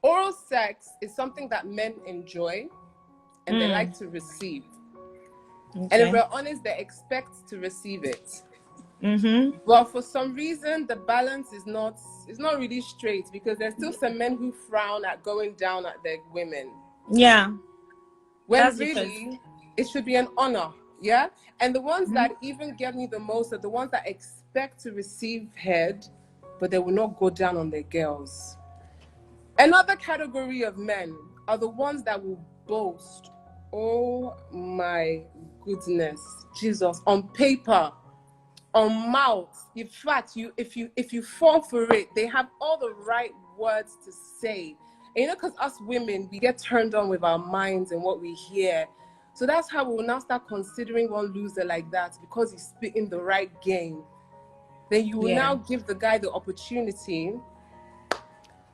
Oral sex is something that men enjoy and they like to receive. Okay. And if we're honest, they expect to receive it. But for some reason, the balance is not really straight, because there's still some men who frown at going down at their women. Yeah. When That's really, it should be an honor. Yeah? And the ones that even get me the most are the ones that expect to receive head, but they will not go down on their girls. Another category of men are the ones that will boast. Oh my goodness, Jesus, on paper, on mouth. In fact, if you fall for it, they have all the right words to say. And because us women, we get turned on with our minds and what we hear. So that's how we will now start considering one loser like that, because he's spitting the right game. Then you will now give the guy the opportunity.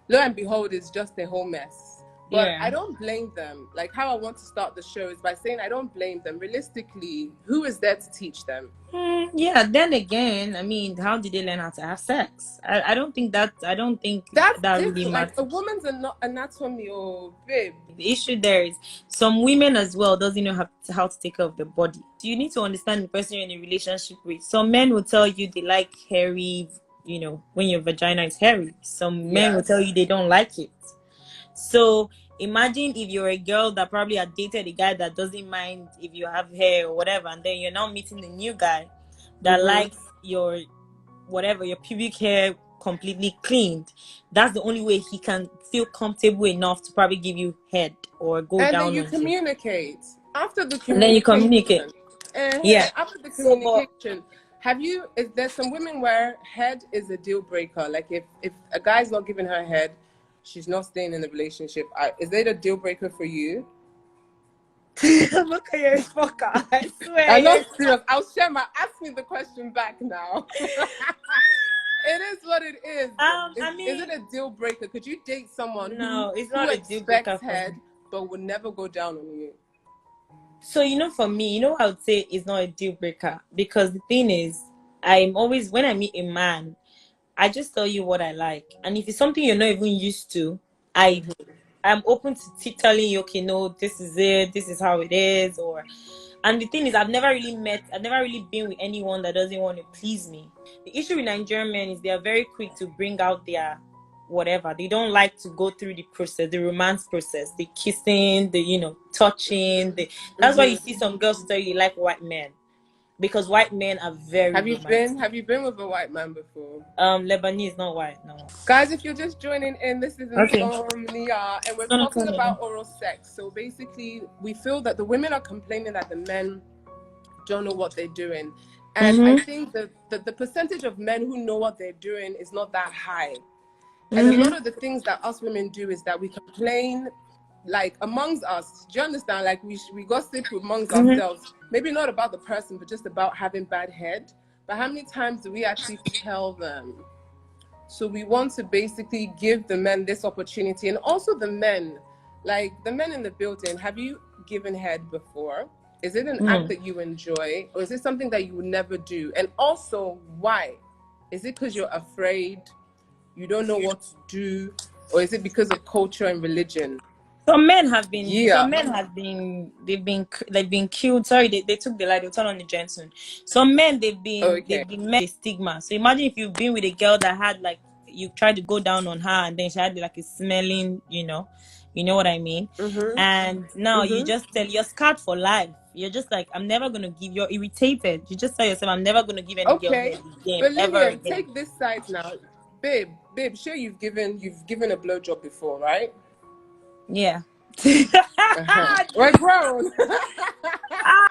Lo and behold, it's just a whole mess. But I don't blame them. Like, how I want to start the show is by saying I don't blame them. Realistically, who is there to teach them? Yeah, then again, I mean, how did they learn how to have sex? I don't think that really different. matters. Like, a woman's anatomy, oh, babe. The issue there is some women as well doesn't know how to take care of the body. So you need to understand the person you're in a relationship with. Some men will tell you they like hairy, when your vagina is hairy. Some men will tell you they don't like it. So imagine if you're a girl that probably had dated a guy that doesn't mind if you have hair or whatever, and then you're now meeting a new guy that likes your pubic hair completely cleaned. That's the only way he can feel comfortable enough to probably give you head or go down on you. And then you communicate. After the communication. And then you communicate. After the communication. There's some women where head is a deal breaker. Like, if a guy's not giving her head, she's not staying in the relationship. Is it a deal breaker for you? Look at your fucker. I swear. I'm not serious. Ask me the question back now. It is what it is. Is it a deal breaker? Could you date someone who expects head but would never go down on you? So, for me, I would say it's not a deal breaker, because the thing is, I'm always, when I meet a man, I just tell you what I like. And if it's something you're not even used to, I'm open to telling you, okay, no, this is it, this is how it is. And the thing is, I've never really been with anyone that doesn't want to please me. The issue with Nigerian men is they are very quick to bring out their whatever. They don't like to go through the process, the romance process, the kissing, the touching. That's why you see some girls tell you like white men, because white men are very romantic. Have you been with a white man before? Lebanese, not white, no. Guys, if you're just joining in, this is Insomnia, and we're talking about oral sex. So basically, we feel that the women are complaining that the men don't know what they're doing. And I think that the percentage of men who know what they're doing is not that high. And a lot of the things that us women do is that we complain, like, amongst us. Do you understand? Like, we gossip amongst ourselves. Maybe not about the person, but just about having bad head. But how many times do we actually tell them? So we want to basically give the men this opportunity. And also the men, like the men in the building, have you given head before? Is it an act that you enjoy? Or is it something that you would never do? And also, why? Is it because you're afraid? You don't know what to do? Or is it because of culture and religion? Some men have been, they've been killed. Sorry, they took the light, they'll turn on the gen soon. Some men, they've been met with stigma. So imagine if you've been with a girl that had, like, you tried to go down on her and then she had like a smelling, you know what I mean? And now you're scarred for life. You're just like, I'm never going to give, you're irritated. You just tell yourself, I'm never going to give any girl head again, but ever Lillian, again. Take this side now. Babe, sure you've given a blowjob before, right? Yeah. We're grown. I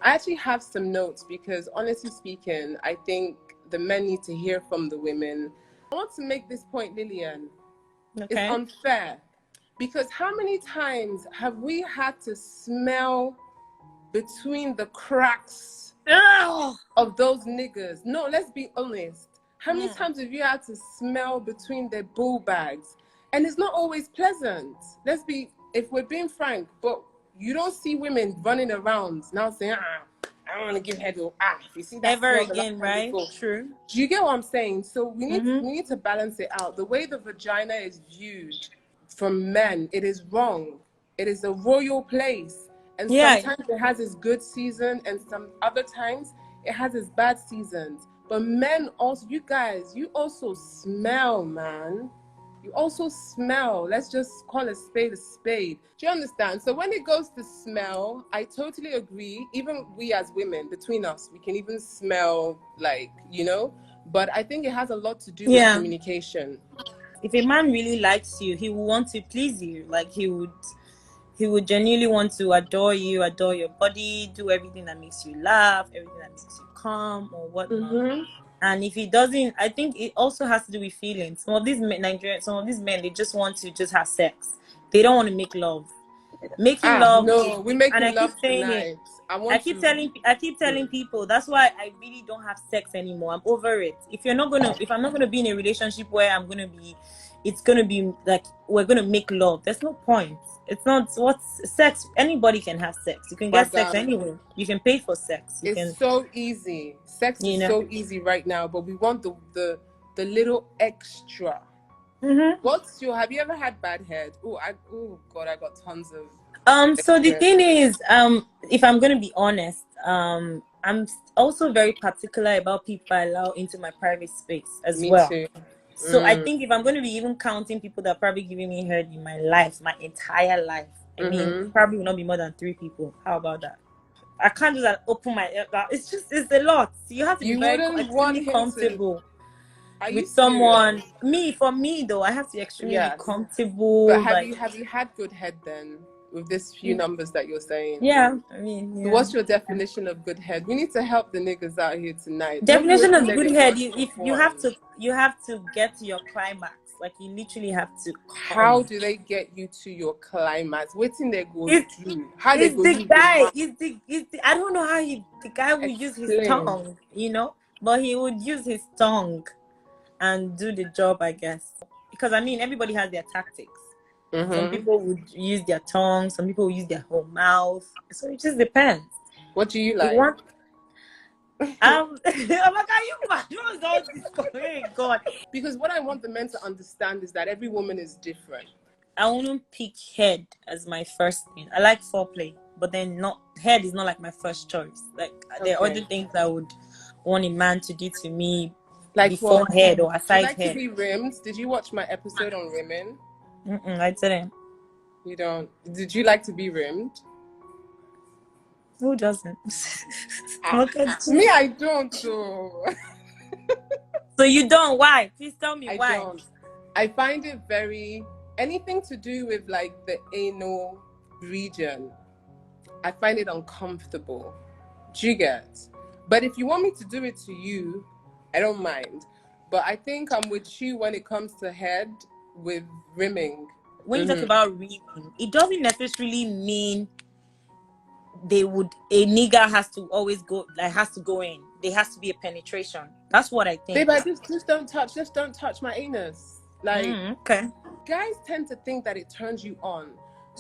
actually have some notes because, honestly speaking, I think the men need to hear from the women. I want to make this point, Lillian. It's unfair. Because how many times have we had to smell between the cracks of those niggas? No, let's be honest. How many times have you had to smell between their bull bags? And it's not always pleasant. If we're being frank, but you don't see women running around now saying, I don't want to give head or if you see that ever again, right? True. Do you get what I'm saying? So we need to balance it out. The way the vagina is viewed from men. It is wrong. It is a royal place. And Yeah. sometimes it has its good season, and some other times it has its bad seasons. But men also, you guys, you also smell, man. You also smell. Let's just call a spade a spade. Do you understand? So when it goes to smell, I totally agree. Even we as women, between us, we can even smell, like, But I think it has a lot to do with communication. If a man really likes you, he will want to please you. Like he would genuinely want to adore you, adore your body, do everything that makes you laugh, everything that makes you calm or whatnot. And if he doesn't, I think it also has to do with feelings. Some of these men, they just want to just have sex. They don't want to make love. Making love no, we're making and I keep love saying it. tonight. I keep telling people that's why I really don't have sex anymore. I'm over it. If I'm not gonna be in a relationship where it's gonna be like we're gonna make love. There's no point. It's not what's sex. Anybody can have sex. You can get sex anywhere. You can pay for sex. It's so easy. Sex is so easy right now, but we want the little extra. Have you ever had bad head? Oh God, I got tons of. So the thing is, if I'm gonna be honest, I'm also very particular about people I allow into my private space as well. Me too. So I think if I'm going to be even counting people that are probably giving me head in my life, my entire life, I mean, probably will not be more than 3 people. How about that? I can't just open my. It's a lot. You have to be very extremely comfortable with someone. For me though, I have to be extremely comfortable. But have you had good head then? With this few numbers that you're saying. Yeah, I mean, So what's your definition of good head? We need to help the niggas out here tonight. Definition of good head, you have to get to your climax. Like you literally have to come. How do they get you to your climax? What's in there go do? How they go the guy? I don't know how the guy will use his tongue, but he would use his tongue and do the job, I guess. Because I mean, everybody has their tactics. Some people would use their tongue. Some people would use their whole mouth. So it just depends. What do you like? Amaka, you mad? What is all this going? God. Because what I want the men to understand is that every woman is different. I wouldn't pick head as my first thing. I like foreplay, but then head is not like my first choice. Like there are other things I would want a man to do to me, like before head or aside head. Do you like to be rimmed? Did you watch my episode on rimming? I didn't. You don't? Did you like to be rimmed? Who doesn't? Me, I don't. So you don't? Why? Please tell me why. I don't. I find it anything to do with like the anal region. I find it uncomfortable. Do you get? But if you want me to do it to you, I don't mind. But I think I'm with you when it comes to head with rimming. When you talk about rimming, it doesn't necessarily mean a nigga has to always go, like has to go in. There has to be a penetration. That's what I think. Babe, just don't touch my anus. Like, guys tend to think that it turns you on.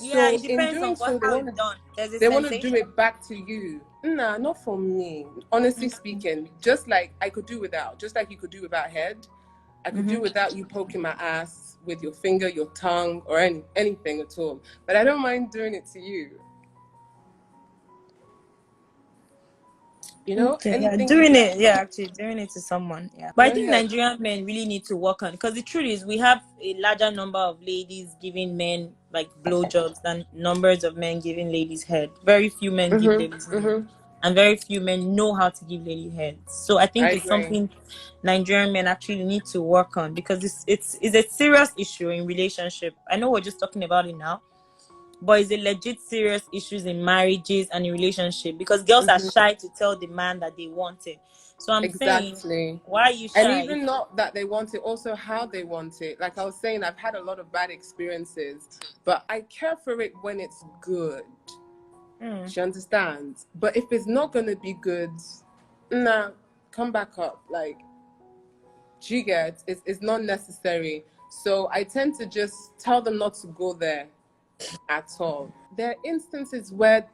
Yeah, it depends on how it's done. They want to do it back to you. Nah, not for me. Honestly speaking, just like I could do without, just like you could do without head, I could do without you poking my ass with your finger, your tongue, or anything at all. But I don't mind doing it to you. Doing it to someone. Yeah, but I think Nigerian men really need to work on, because the truth is we have a larger number of ladies giving men like blowjobs than numbers of men giving ladies head. Very few men give ladies head, and very few men know how to give lady head. So I think it's something Nigerian men actually need to work on, because it's a serious issue in relationship. I know we're just talking about it now, but it's a legit serious issues in marriages and in relationship, because girls are shy to tell the man that they want it. So I'm saying, why are you shy? And even not that they want it, also how they want it. Like I was saying, I've had a lot of bad experiences, but I care for it when it's good. She understands. But if it's not going to be good, nah, come back up. Like, you get, it's not necessary. So I tend to just tell them not to go there at all. There are instances where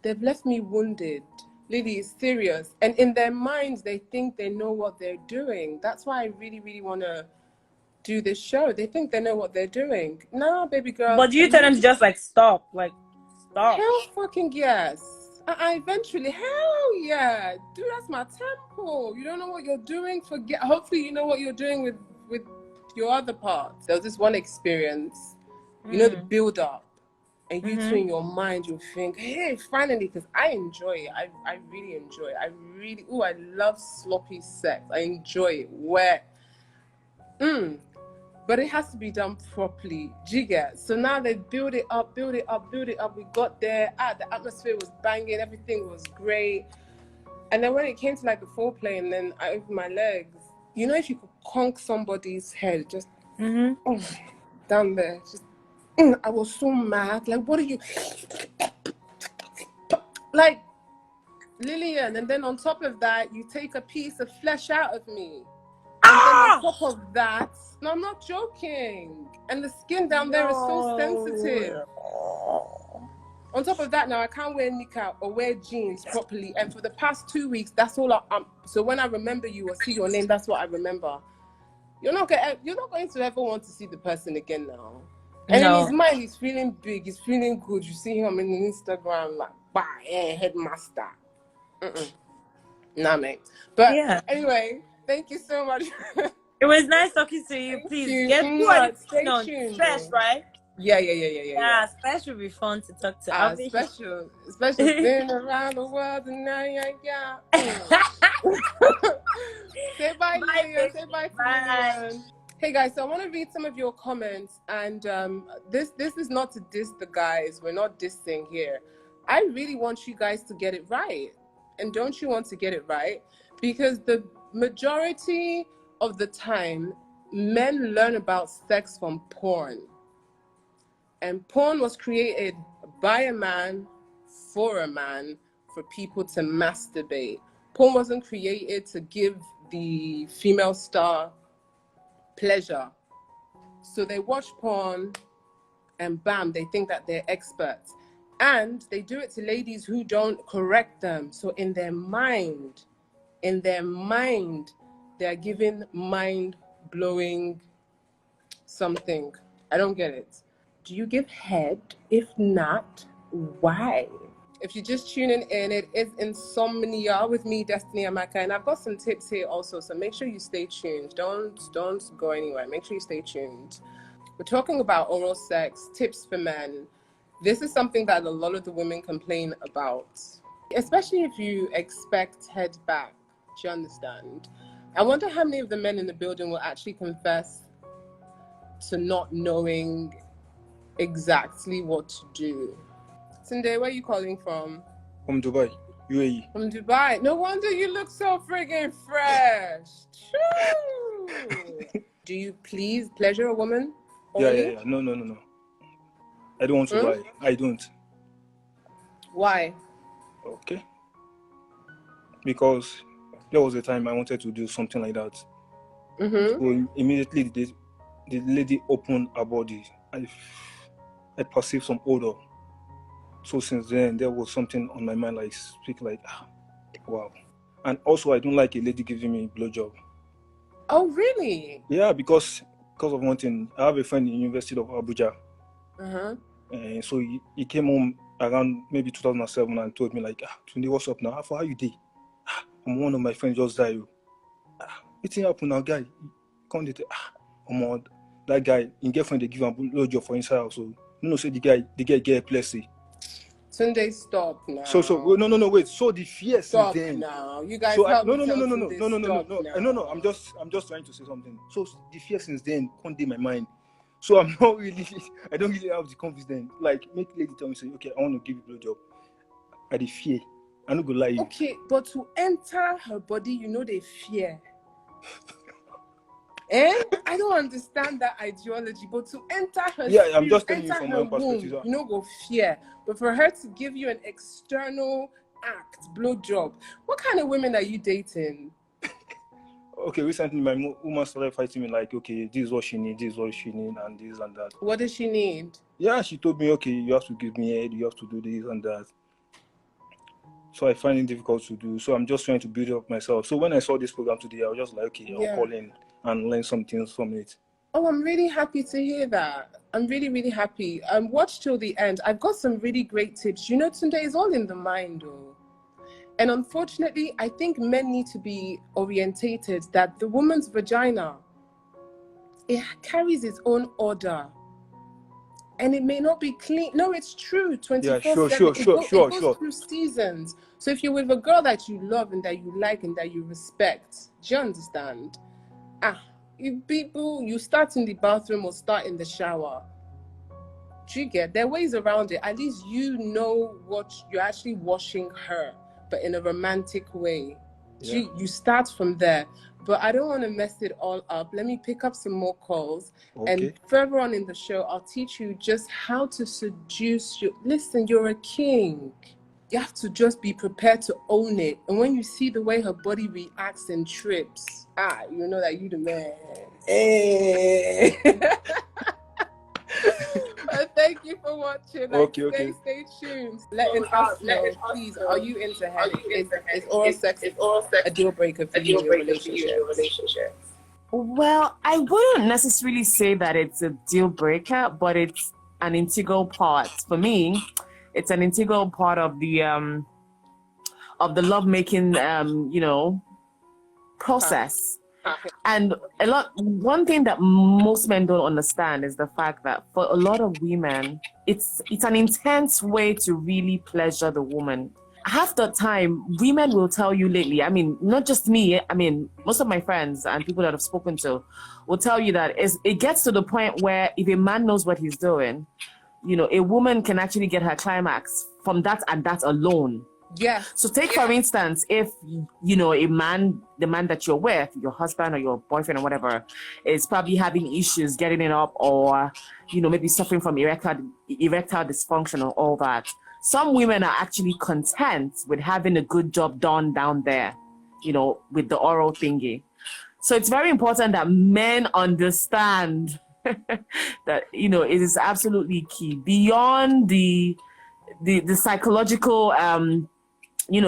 they've left me wounded. Lily is serious. And in their minds, they think they know what they're doing. That's why I really, really want to do this show. They think they know what they're doing. Nah, baby girl. But do you tell them to just like stop? Like, stop. Hell fucking yes. Eventually, hell yeah. Dude, that's my temple. You don't know what you're doing? Forget. Hopefully you know what you're doing with your other parts. There was this one experience, you know, the build up. And you two in your mind, you think, hey, finally, because I enjoy it. I really enjoy it. I love sloppy sex. I enjoy it. But it has to be done properly. Do you get? So now they build it up. We got there. The atmosphere was banging. Everything was great. And then when it came to like the foreplay and then I opened my legs, you know, if you could conk somebody's head, just down there, just I was so mad. Like, what are you like, Lillian? And then on top of that, you take a piece of flesh out of me. And then on top of that, no, I'm not joking. And the skin down there is so sensitive. On top of that, now I can't wear niqab or wear jeans properly. And for the past 2 weeks, that's all so when I remember you or see your name, that's what I remember. You're not going to ever want to see the person again now. And in his mind, he's feeling big, he's feeling good. You see him in Instagram like, headmaster. Nah, mate. But anyway, thank you so much. It was nice talking to you. Please get stay tuned. Spesh, right? Yeah. Spesh will be fun to talk to. Special been around the world and now yeah. Say bye, Lillian. Say bye to Lillian. Hey guys, so I want to read some of your comments, and this is not to diss the guys. We're not dissing here. I really want you guys to get it right. And don't you want to get it right? Because the majority of the time, men learn about sex from porn. And porn was created by a man, for people to masturbate. Porn wasn't created to give the female star pleasure. So they watch porn and bam, they think that they're experts. And they do it to ladies who don't correct them. So in their mind, they're giving mind-blowing something. I don't get it. Do you give head? If not, why? If you're just tuning in, it is Insomnia with me, Destiny Amaka, and I've got some tips here also, so make sure you stay tuned. Don't go anywhere. Make sure you stay tuned. We're talking about oral sex, tips for men. This is something that a lot of the women complain about, especially if you expect head back. Do you understand? I wonder how many of the men in the building will actually confess to not knowing exactly what to do. Tunde, where are you calling from? From Dubai, UAE. From Dubai. No wonder you look so friggin' fresh. Do you pleasure a woman? Yeah. No. I don't want to lie. I don't. Why? Okay. Because there was a time I wanted to do something like that. So immediately the lady opened her body. I perceived some odor. So since then, there was something on my mind, like speak like, wow. And also, I don't like a lady giving me a blowjob. Oh, really? Yeah, because of one thing. I have a friend in the University of Abuja. And so he came home around maybe 2007 and told me like, Tunde, what's up now? How you doing? One of my friends just died. What's happened now, guy? Can't that guy, in girlfriend, they give him a blowjob for inside house. So say the guy get epilepsy. Sunday, stop now. So no, wait. So the fear stop since then. Now. You guys so help no. I'm just trying to say something. So the fear since then can't in my mind. So I don't really have the confidence. Like make lady tell me say, okay, I want to give you a blowjob. I the fear. I not gonna lie. Okay, but to enter her body, you know they fear. I don't understand that ideology, but to enter her spirit, I'm just telling you from my own womb, perspective. you know, go fear. But for her to give you an external act, blowjob, what kind of women are you dating? Okay, recently my woman started fighting me like, okay, this is what she needs, and this and that. What does she need? Yeah, she told me, okay, you have to give me head, you have to do this and that. So I find it difficult to do. So I'm just trying to build up myself. So when I saw this program today, I was just like, okay, I'll call in and learn some things from it. Oh, I'm really happy to hear that. I'm really, really happy. Watch till the end. I've got some really great tips. You know, today is all in the mind, though. And unfortunately, I think men need to be orientated that the woman's vagina, it carries its own order. And it may not be clean. No, it's true. Yeah, 24/7. It goes sure. through seasons. So if you're with a girl that you love and that you like and that you respect, do you understand? You start in the bathroom or start in the shower. Do you get? There are ways around it. At least you know what you're actually washing her, but in a romantic way. Yeah. You start from there. But I don't want to mess it all up. Let me pick up some more calls. Okay. And further on in the show, I'll teach you just how to seduce you. Listen, you're a king. You have to just be prepared to own it. And when you see the way her body reacts and trips, you know that you the man. Hey. Thank you for watching. Okay. Stay tuned. Letting us know, please, are you into head? Is oral sex a deal breaker for you in your relationship? Well, I wouldn't necessarily say that it's a deal breaker, but it's an integral part. For me, it's an integral part of the lovemaking, process. And one thing that most men don't understand is the fact that for a lot of women, it's an intense way to really pleasure the woman. Half the time, women will tell you lately, I mean, not just me, I mean, most of my friends and people that I've spoken to will tell you that it gets to the point where if a man knows what he's doing, a woman can actually get her climax from that and that alone. Yeah. So take for instance, if the man that you're with, your husband or your boyfriend or whatever, is probably having issues getting it up, or maybe suffering from erectile dysfunction or all that. Some women are actually content with having a good job done down there, with the oral thingy. So it's very important that men understand that it is absolutely key beyond the psychological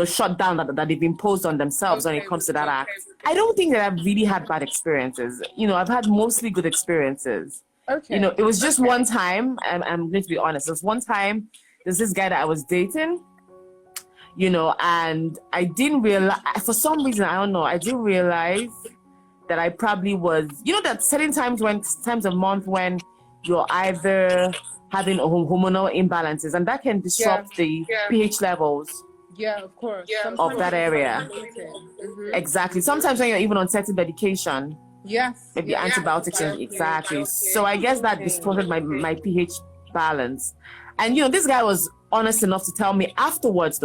shutdown that they've imposed on themselves when it comes to that act. I don't think that I've really had bad experiences. I've had mostly good experiences. Okay. It was just one time, I'm going to be honest, it was one time, there's this guy that I was dating, and I didn't realize, for some reason, I don't know, I didn't realize that I probably was, that certain times of month when you're either having hormonal imbalances, and that can disrupt the pH levels. Yeah, of course. Of that area. Mm-hmm. Exactly. Sometimes when you're even on certain medication. Yes. Maybe antibiotics. Exactly. So I guess that distorted my pH balance. And this guy was honest enough to tell me afterwards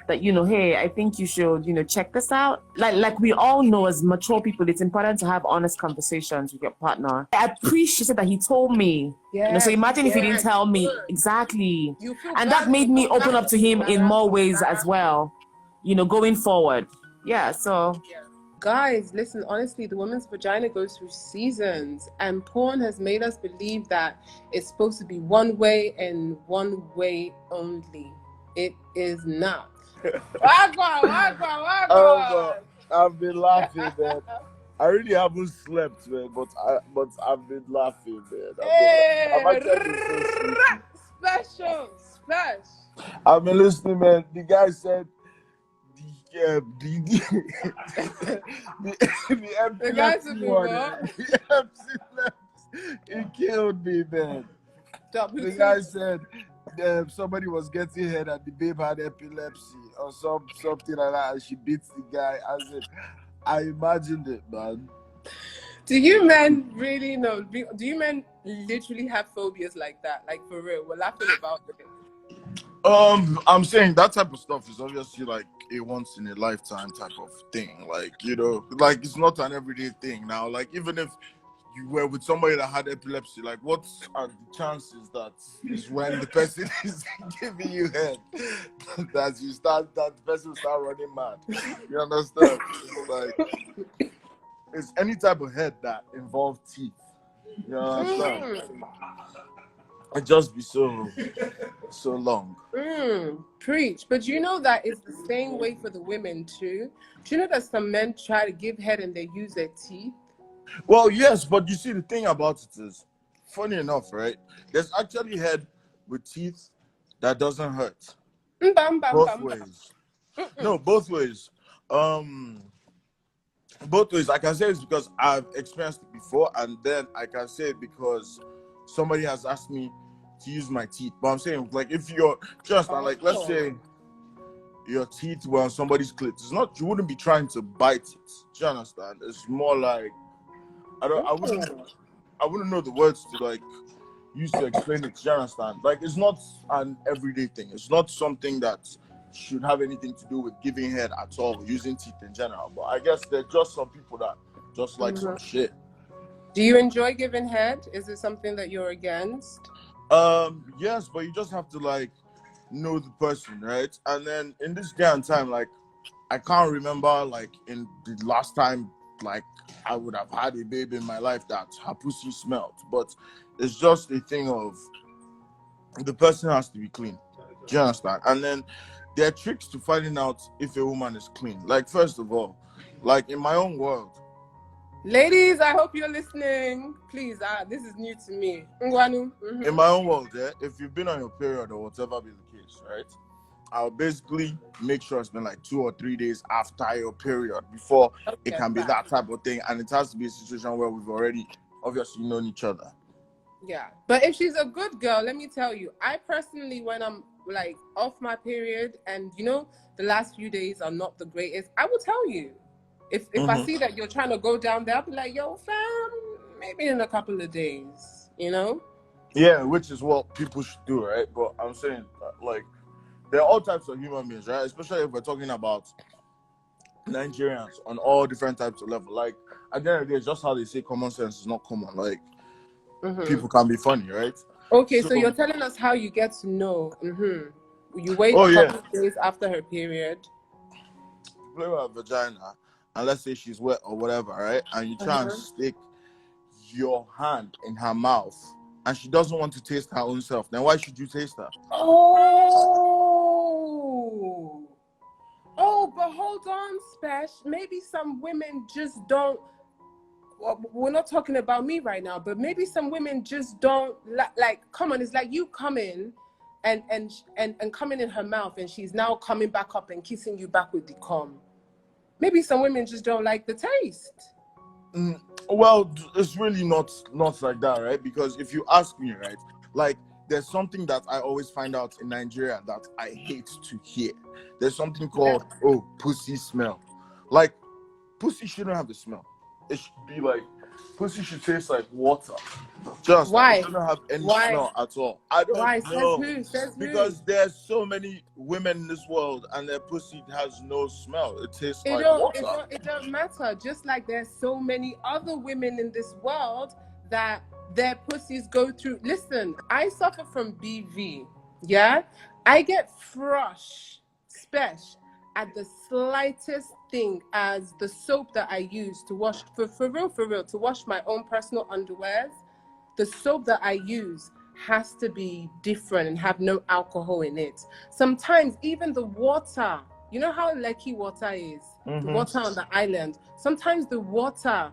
that hey, I think you should check this out. Like we all know, as mature people, it's important to have honest conversations with your partner. I appreciated that he told me. So imagine if he didn't tell me. Exactly. And that made me open up to him in more ways as well, going forward. So guys, listen, honestly, the woman's vagina goes through seasons, and porn has made us believe that it's supposed to be one way and one way only. It is not. I've been laughing, man. I really haven't slept, man, but I've been laughing, man. I'm actually so Special. I've been listening, man. The guy said the epilepsy one. The epilepsy, it killed me, man. The guy said somebody was getting head and the babe had epilepsy or something like that, and she beats the guy. I imagined it, man. Do you men really know? Do you men literally have phobias like that? Like, for real? We're laughing about it. I'm saying that type of stuff is obviously like a once in a lifetime type of thing. Like, like it's not an everyday thing now. Like, even if you were with somebody that had epilepsy, like what are the chances that is when the person is giving you head that the person start running mad? You understand? Like, it's any type of head that involves teeth. You understand? It just be so long. Preach. But you know that it's the same way for the women too. Do you know that some men try to give head and they use their teeth? Well, yes, but you see, the thing about it is, funny enough, right? There's actually head with teeth that doesn't hurt. Bam, bam, Both bam, bam. ways. No, both ways. Um, both ways. I can say it's because I've experienced it before, and then I can say it because somebody has asked me to use my teeth. But I'm saying, like, if you're just like, let's say your teeth were on somebody's clit, it's not, you wouldn't be trying to bite it. Do you understand? It's more like, I wouldn't know the words to like use to explain it. Do you understand? Like, it's not an everyday thing. It's not something that should have anything to do with giving head at all, using teeth in general. But I guess there's just some people that just like some shit. Do you enjoy giving head? Is it something that you're against? Yes, but you just have to like know the person, right? And then in this day and time, like, I can't remember like in the last time like I would have had a baby in my life that her pussy smelled. But it's just a thing of the person has to be clean. Do you understand? And then there are tricks to finding out if a woman is clean. Like, first of all, like in my own world. Ladies, I hope you're listening. Please, this is new to me. Ngwanu. In my own world, yeah, if you've been on your period or whatever be the case, right? I'll basically make sure it's been like 2 or 3 days after your period before it can be that type of thing. And it has to be a situation where we've already obviously known each other. Yeah. But if she's a good girl, let me tell you, I personally, when I'm like off my period and you know, the last few days are not the greatest, I will tell you. If I see that you're trying to go down there, I'll be like, yo, fam, maybe in a couple of days, you know? Yeah, which is what people should do, right? But I'm saying, like, there are all types of human beings, right? Especially if we're talking about Nigerians on all different types of level. Like, at the end of the day, it's just how they say common sense is not common. Like, people can be funny, right? Okay, so you're telling us how you get to know. You wait a couple of days after her period. Play with her vagina, and let's say she's wet or whatever, right? And you try and stick your hand in her mouth, and she doesn't want to taste her own self. Then why should you taste her? Oh, but hold on, Spesh. Maybe some women just don't. Well, we're not talking about me right now, but maybe some women just don't like. Come on, it's like you come in, and coming in her mouth, and she's now coming back up and kissing you back with the cum. Maybe some women just don't like the taste. Well, it's really not like that, right? Because if you ask me, right, like, there's something that I always find out in Nigeria that I hate to hear. There's something called, pussy smell. Like, pussy shouldn't have a smell. It should be like, pussy should taste like water. Just why? It shouldn't have any smell at all. I don't know. Says because there's so many women in this world and their pussy has no smell. It tastes like water. It don't matter. Just like there's so many other women in this world that their pussies go through. Listen, I suffer from BV. Yeah, I get thrush, Spesh, at the slightest thing as the soap that I use to wash for real, to wash my own personal underwears. The soap that I use has to be different and have no alcohol in it. Sometimes even the water, you know how Lekki water is, the water on the island. Sometimes the water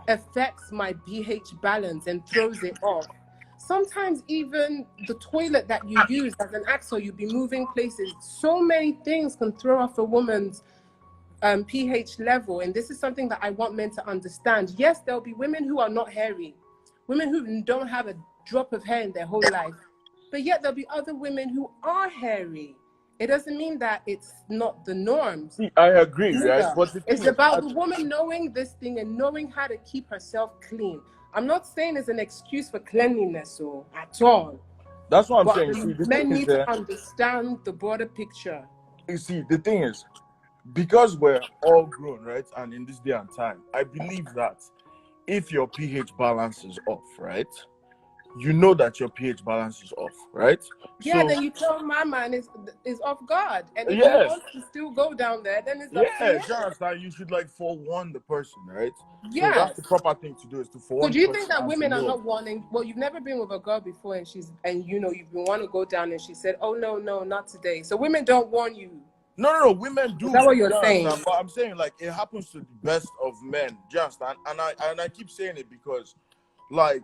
affects my pH balance and throws it off. Sometimes even the toilet that you use as an axle, you'll be moving places. So many things can throw off a woman's pH level. And this is something that I want men to understand. Yes, there'll be women who are not hairy, women who don't have a drop of hair in their whole life. But yet there'll be other women who are hairy. It doesn't mean that it's not the norms. I agree, right? But it's about the woman knowing this thing and knowing how to keep herself clean. I'm not saying it's an excuse for cleanliness or at all. That's what I'm saying. See, men need to understand the broader picture. You see, the thing is, because we're all grown, right? And in this day and time, I believe that if your pH balance is off, right? You know that your pH balance is off, right? Yeah, so, then you tell my man is off guard. And if you want to still go down there, then it's up to you. You should like forewarn the person, right? Yeah. So that's the proper thing to do, is to forewarn. So do you think that women are not wanting, well, you've never been with a girl before and you know, you've been wanting to go down and she said, oh no, not today. So women don't warn you. No. Women do. Is that what you're Do you saying? understand? But I'm saying like it happens to the best of men. Do you understand? And I keep saying it because, like,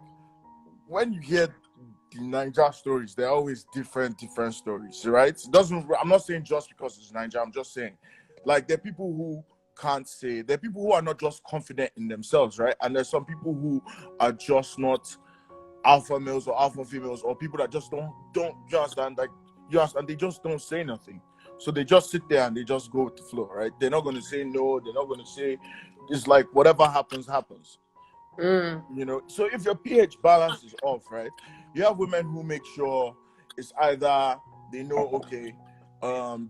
when you hear the Niger stories, they're always different stories, right? It doesn't. I'm not saying just because it's Niger. I'm just saying, like, there are people who can't say. There are people who are not just confident in themselves, right? And there's some people who are just not alpha males or alpha females, or people that just don't you understand? Like, you understand? They just don't say nothing. So they just sit there and they just go with the flow, right? They're not going to say no. They're not going to say. It's like whatever happens, happens. You know, so if your pH balance is off, right, you have women who make sure it's either they know, okay,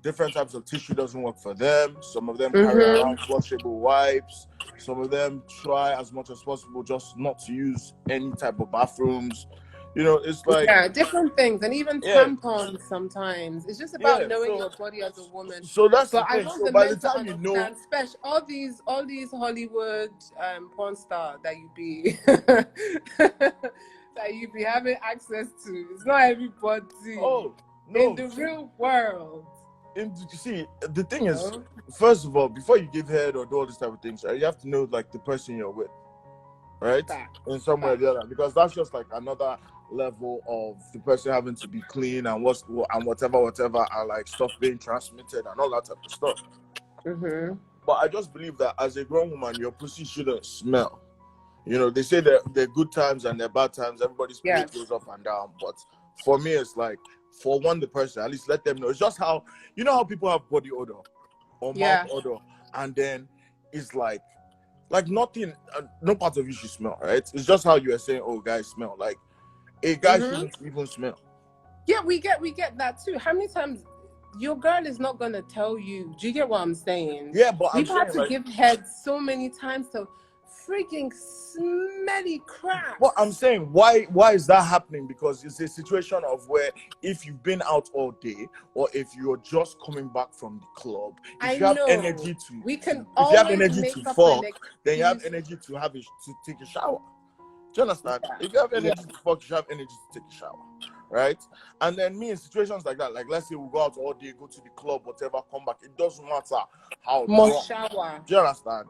different types of tissue doesn't work for them. Some of them carry around flushable wipes. Some of them try as much as possible just not to use any type of bathrooms. You know, it's like, yeah, different things, and even tampons sometimes. It's just about knowing your body as a woman. So that's But the I thing. want So the by men the to time you know, understand, Spesh, all these Hollywood porn star that you be that you be having access to. It's not everybody. oh no, in the real world. You see, the thing is, first of all, before you give head or do all these type of things, right, you have to know like the person you're with, right? In some way or the other, because that's just like another level of the person having to be clean and whatever, and like stuff being transmitted and all that type of stuff. But I just believe that as a grown woman, your pussy shouldn't smell. You know, they say that there are good times and there are bad times. Everybody's pH goes up and down. But for me, it's like, for one, the person, at least let them know. It's just how, you know how people have body odor or mouth odor, and then it's like nothing, no part of you should smell, right? It's just how you are saying, oh, guys smell. Like, a guy shouldn't even smell. Yeah, we get that too. How many times your girl is not gonna tell you? Do you get what I'm saying? Yeah, but we've had to like, give head so many times to freaking smelly crap. Well, I'm saying, why is that happening? Because it's a situation of where if you've been out all day, or if you're just coming back from the club, if you have energy to, we can if you have energy to fuck, then you have energy to take a shower. Do you understand? If you have energy to fuck, you have energy to take a shower, right? And then me, in situations like that, like let's say we go out all day, go to the club, whatever, come back, it doesn't matter how must shower. Do you understand?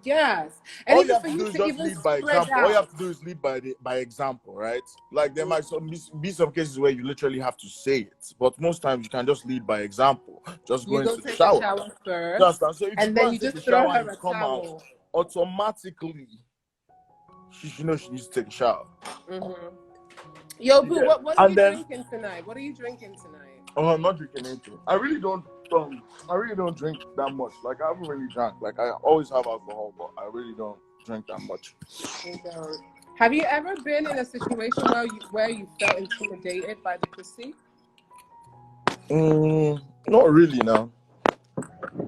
Yes, and all even you have for to you do is to just even lead by example. All you have to do is lead by example, right? Like there might be some cases where you literally have to say it, but most times you can just lead by example. Just go into the shower. First, so if and you then go you take just the throw shower her and a come towel. out, automatically she knows she needs to take a shower. Yo, boo, what are you drinking tonight? What are you drinking tonight? Oh, I'm not drinking anything. I really don't drink that much. Like I haven't really drank. Like I always have alcohol, but I really don't drink that much. You don't. Have you ever been in a situation where you felt intimidated by the pussy? Not really now.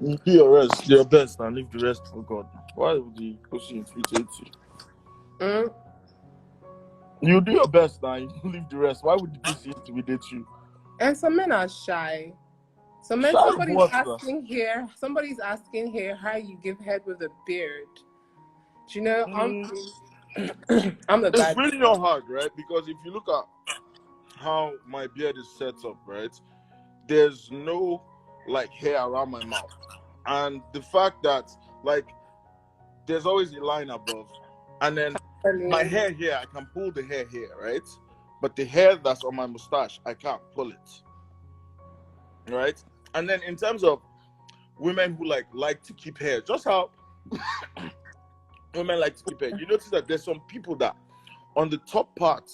You do your best, and leave the rest for God. Why would the pussy intimidate you? You do your best, now you leave the rest. Why would the pussy intimidate you? And some men are shy. So men, somebody's asking here how you give head with a beard. Do you know, I'm a bad. It's really not hard, right? Because if you look at how my beard is set up, right, there's no like hair around my mouth, and the fact that like there's always a line above, and then my hair here, I can pull the hair here, right? But the hair that's on my mustache, I can't pull it, right? And then in terms of women who like to keep hair, just how women like to keep hair, you notice that there's some people that on the top part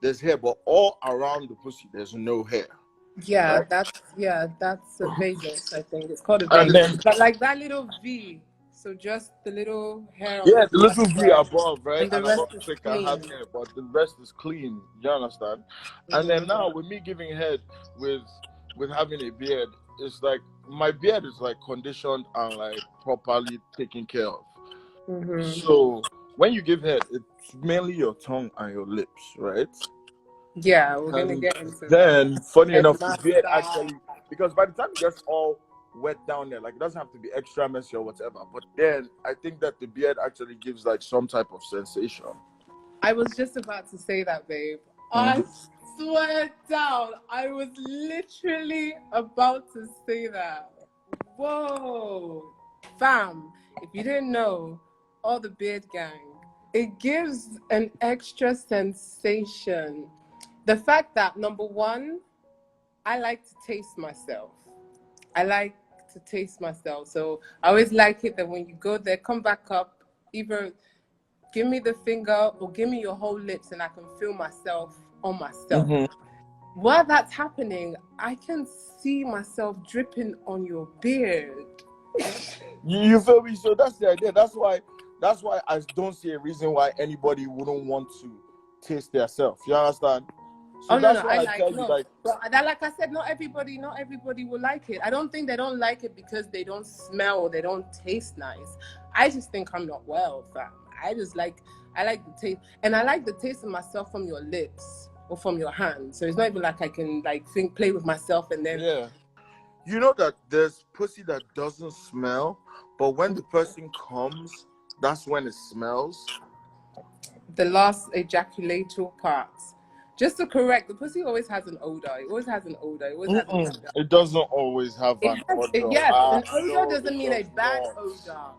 there's hair, but all around the pussy there's no hair. Yeah, right? That's a Vegas, I think. It's called a Vegas. But like that little V, so just the little hair. Yeah, the little V above, right? And the rest is clean. Have hair, but the rest is clean. You understand? And then now with me giving head with having a beard, it's like my beard is like conditioned and like properly taken care of. So when you give head, it's mainly your tongue and your lips, right? Yeah, we're gonna get into then that. Funny enough, the beard actually, because by the time it gets all wet down there, like it doesn't have to be extra messy or whatever, but then I think that the beard actually gives like some type of sensation. I was just about to say that, babe. I swear down, I was literally about to say that. Whoa, fam! If you didn't know, all the beard gang, it gives an extra sensation. The fact that number one, I like to taste myself. I like to taste myself. So I always like it that when you go there, come back up, either give me the finger or give me your whole lips and I can feel myself on myself. While that's happening, I can see myself dripping on your beard. You feel me? So that's the idea. That's why I don't see a reason why anybody wouldn't want to taste themselves. You understand? So that's why I tell you, like, but that, like I said, not everybody will like it. I don't think they don't like it because they don't smell or they don't taste nice. I just think I'm not well, fam. I like the taste, and I like the taste of myself from your lips or from your hands. So it's not even like I can like play with myself and then. Yeah. You know that there's pussy that doesn't smell, but when the person comes, that's when it smells. The last ejaculator parts. Just to correct, the pussy always has an odor. It always has an odor. It always has an odor. It doesn't always have an odor. Yes, an odor doesn't mean a bad odor.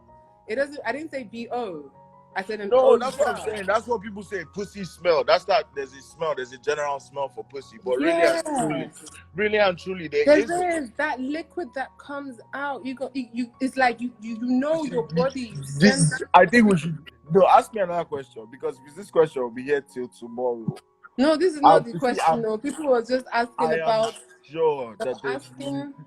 It doesn't. I didn't say BO. I said an odor. No, that's what I'm saying. That's what people say. Pussy smell. That's that. There's a smell. There's a general smell for pussy. But really and truly, there is that liquid that comes out. You go. You. It's like you know your body. I think we should. No, ask me another question because this question will be here till tomorrow. No, this is not the question. No, people were just asking about. Sure that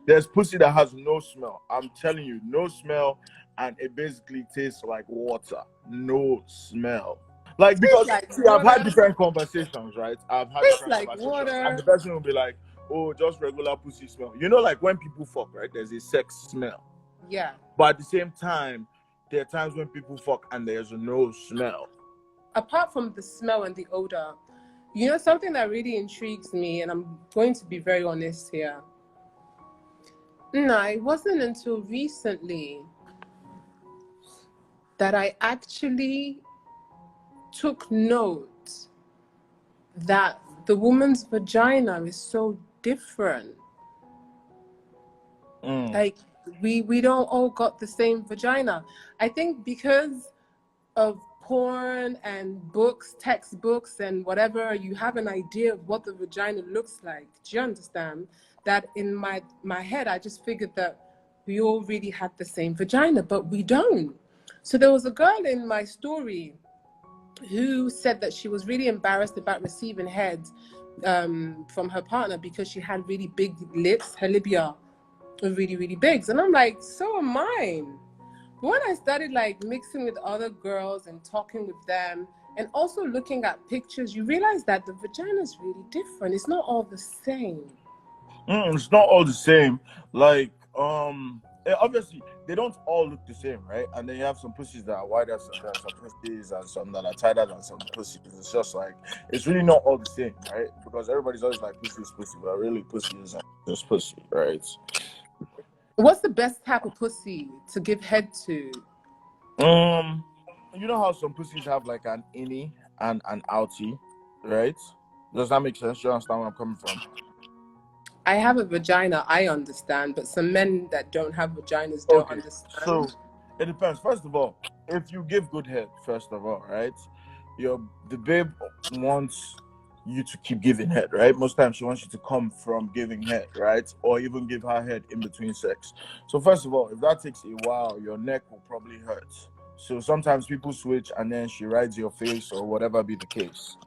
there's pussy that has no smell. I'm telling you, no smell, and it basically tastes like water. No smell. Like, because I've had different conversations, right? I've had different conversations, water. And the person will be like, "Oh, just regular pussy smell." You know, like when people fuck, right? There's a sex smell. Yeah. But at the same time, there are times when people fuck and there's no smell. Apart from the smell and the odor, you know, something that really intrigues me, and I'm going to be very honest here. No, it wasn't until recently that I actually took note that the woman's vagina is so different. Like, we don't all got the same vagina. I think because of porn and books, textbooks and whatever, you have an idea of what the vagina looks like. Do you understand? That in my head, I just figured that we all really had the same vagina, but we don't. So there was a girl in my story who said that she was really embarrassed about receiving head from her partner because she had really big lips. Her labia were really, really big. And I'm like, so are mine. But when I started like mixing with other girls and talking with them and also looking at pictures, you realize that the vagina is really different. It's not all the same. It's not all the same. Like, obviously, they don't all look the same, right? And then you have some pussies that are wider, some pussies, and some that are tighter than some pussies. It's just like, it's really not all the same, right? Because everybody's always like, pussy is pussy, but really, pussy isn't just pussy, right? What's the best type of pussy to give head to? You know how some pussies have like an innie and an outie, right? Does that make sense? You understand where I'm coming from? I have a vagina, I understand, but some men that don't have vaginas don't understand. So it depends. First of all, if you give good head, first of all, right? The babe wants you to keep giving head, right? Most times she wants you to come from giving head, right? Or even give her head in between sex. So first of all, if that takes a while, your neck will probably hurt. So sometimes people switch and then she rides your face or whatever be the case.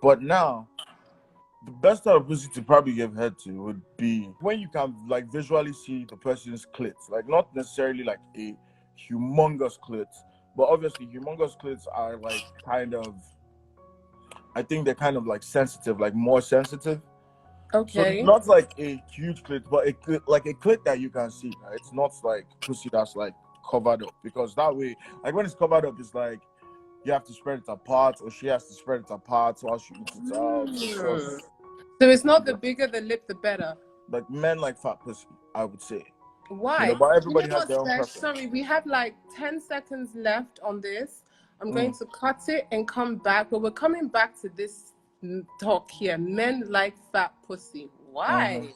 But now, the best type of pussy to probably give head to would be when you can like visually see the person's clit. Like not necessarily like a humongous clit, but obviously humongous clits are like kind of, I think they're kind of like sensitive, like more sensitive. Okay. So not like a huge clit, but a clit, like a clit that you can see, right? It's not like pussy that's like covered up, because that way, like when it's covered up, it's like you have to spread it apart, or she has to spread it apart while she eats it out. So it's not the bigger the lip, the better. Like men like fat pussy, I would say. Why? You know, but everybody has their own preference. Sorry, we have like 10 seconds left on this. I'm going to cut it and come back, but we're coming back to this talk here. Men like fat pussy. Why?